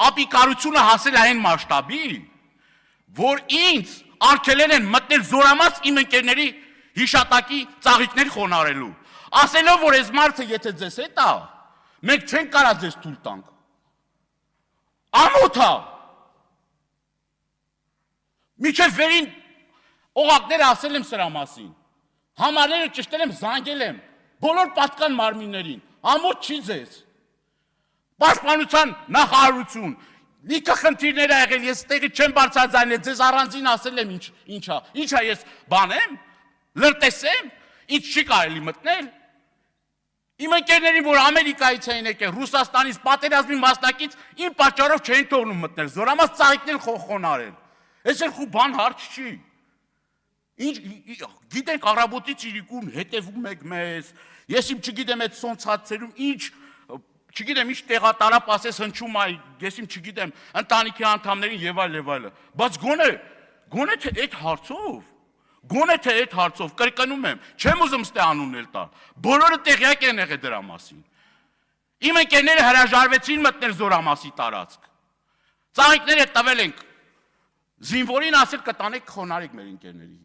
ապիկարությունը հասել այն մասշտաբի, որ ինձ արգելել են մտնել զորամաս իմ ընկերների հիշատակի ծաղիկներ խոնարհելու, ասելով, որ այս մարդը եթե ձեզ հետ է, մենք չենք կարա ձեզ թույլ տանք։ Ամոթ է։ Միջև վերին օղակները ասել եմ սրա մասին, համարները ճշտել եմ, զանգել եմ, բոլոր պատկան մարմիններին, ամոթ չի ձեզ։ Պաշտպանության նախարարություն, լիքը խնդիրներ ա եղել, ես տեղի չեմ բարձրաձայնել, ձեզ առանձին ասել եմ ինչա ես բանեմ, լրտեսեմ, ինչ չի կարելի մտնել։ Իմ ընկերներին, որ Ամերիկայից էին եկել, Ռուսաստանից, պատերազմի մասնակից, իմ պատճառով չէին թողնում մտնել, զորամաս ծաղիկներ խոնարհել։ Այս էլ խու բան հարց չի։ Ինչ գիտենք առավոտից իրիկուն հետևում եք մեզ, ես իմ չգիտեմ այդ սոնցածերում ինչ չգիտեմ ինչ տեղատարապ ասես հնչում այ, ես իմ չգիտեմ ընտանիքի անդամներին եւ այլը, բայց գոնե թե այդ հարցով կրկնում եմ, չեմ ուզում ստե անուններ տալ, բոլորը տեղյակ են եղել դրա մասին։ Իմ ընկերները հրաժարվեցին մտնել զորամասի տարածք։ Ծաղիկները տվել ենք զինվորին, ասել կտանեք խոնարհեք մեր ընկերների